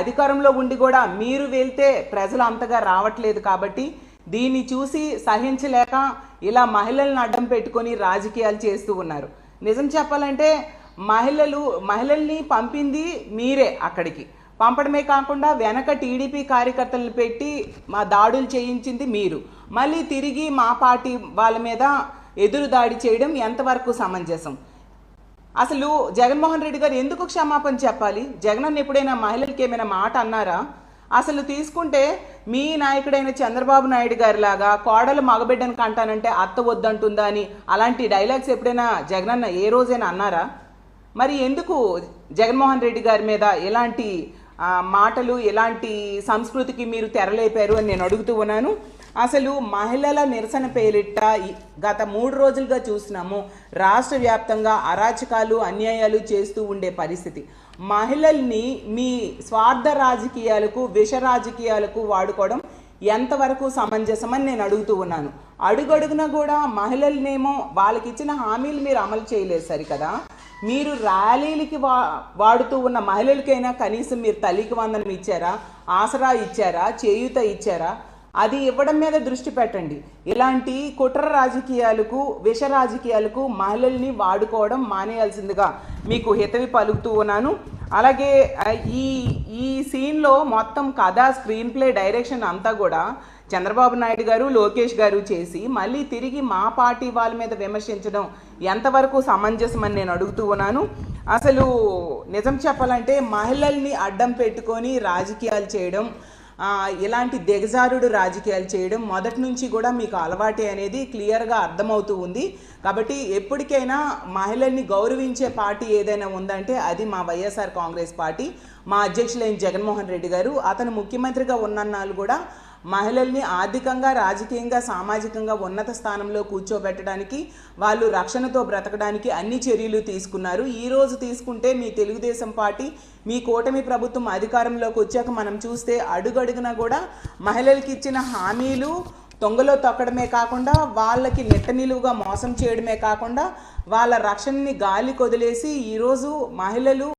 అధికారంలో ఉండి కూడా మీరు వెళ్తే ప్రజలు అంతగా రావట్లేదు కాబట్టి దీన్ని చూసి సహించలేక ఇలా మహిళలను అడ్డం పెట్టుకొని రాజకీయాలు చేస్తూ ఉన్నారు. నిజం చెప్పాలంటే మహిళల్ని పంపింది మీరే, అక్కడికి పంపడమే కాకుండా వెనక టీడీపీ కార్యకర్తలను పెట్టి మా దాడులు చేయించింది మీరు. మళ్ళీ తిరిగి మా పార్టీ వాళ్ళ మీద ఎదురు దాడి చేయడం ఎంతవరకు సమంజసం? అసలు జగన్మోహన్ రెడ్డి గారు ఎందుకు క్షమాపణ చెప్పాలి? జగన్ ఎప్పుడైనా మహిళలకి ఏమైనా మాట అన్నారా? అసలు తీసుకుంటే మీ నాయకుడైన చంద్రబాబు నాయుడు గారి లాగా కోడలు మగబిడ్డను కంటానంటే అత్త వద్దంటుందా అని అలాంటి డైలాగ్స్ ఎప్పుడైనా జగనన్న ఏ రోజైనా అన్నారా? మరి ఎందుకు జగన్మోహన్ రెడ్డి గారి మీద ఎలాంటి మాటలు, ఎలాంటి సంస్కృతికి మీరు తెరలేపారు అని నేను అడుగుతూ ఉన్నాను. అసలు మహిళల నిరసన పేరిట గత 3 రోజులుగా చూసినాము రాష్ట్ర వ్యాప్తంగా అరాచకాలు, అన్యాయాలు చేస్తూ ఉండే పరిస్థితి. మహిళల్ని మీ స్వార్థ రాజకీయాలకు, విష రాజకీయాలకు వాడుకోవడం ఎంతవరకు సమంజసమని నేను అడుగుతూ ఉన్నాను. అడుగడుగున కూడా మహిళలనేమో వాళ్ళకి ఇచ్చిన హామీలు మీరు అమలు చేయలేదు సరికదా. మీరు ర్యాలీలకి వాడుతూ ఉన్న మహిళలకైనా కనీసం మీరు తల్లికి వందనం ఇచ్చారా, ఆసరా ఇచ్చారా, చేయూత ఇచ్చారా? అది ఇవ్వడం మీద దృష్టి పెట్టండి. ఇలాంటి కుట్ర రాజకీయాలకు, విష రాజకీయాలకు మహిళల్ని వాడుకోవడం మానేయాల్సిందిగా మీకు హితవి పలుకుతూ ఉన్నాను. అలాగే ఈ సీన్లో మొత్తం కథ, స్క్రీన్ ప్లే, డైరెక్షన్ అంతా కూడా చంద్రబాబు నాయుడు గారు, లోకేష్ గారు చేసి మళ్ళీ తిరిగి మా పార్టీ వాళ్ళ మీద విమర్శించడం ఎంతవరకు సమంజసమని నేను అడుగుతూ ఉన్నాను. అసలు నిజం చెప్పాలంటే మహిళల్ని అడ్డం పెట్టుకొని రాజకీయాలు చేయడం, ఇలాంటి దిగజారుడు రాజకీయాలు చేయడం మొదటి నుంచి కూడా మీకు అలవాటే అనేది క్లియర్గా అర్థమవుతూ ఉంది. కాబట్టి ఎప్పటికైనా మహిళల్ని గౌరవించే పార్టీ ఏదైనా ఉందంటే అది మా వైఎస్ఆర్ కాంగ్రెస్ పార్టీ. మా అధ్యక్షులైన జగన్మోహన్ రెడ్డి గారు అతను ముఖ్యమంత్రిగా ఉన్నన్నాళ్ళు కూడా మహిళల్ని ఆర్థికంగా, రాజకీయంగా, సామాజికంగా ఉన్నత స్థానంలో కూర్చోబెట్టడానికి, వాళ్ళు రక్షణతో బ్రతకడానికి అన్ని చర్యలు తీసుకున్నారు. ఈరోజు తీసుకుంటే మీ తెలుగుదేశం పార్టీ, మీ కూటమి ప్రభుత్వం అధికారంలోకి వచ్చాక మనం చూస్తే అడుగడుగునా కూడా మహిళలకి ఇచ్చిన హామీలు తొంగలో తొక్కడమే కాకుండా, వాళ్ళకి నిట్ట నిలువుగా మోసం చేయడమే కాకుండా, వాళ్ళ రక్షణని గాలి కొదిలేసి ఈరోజు మహిళలు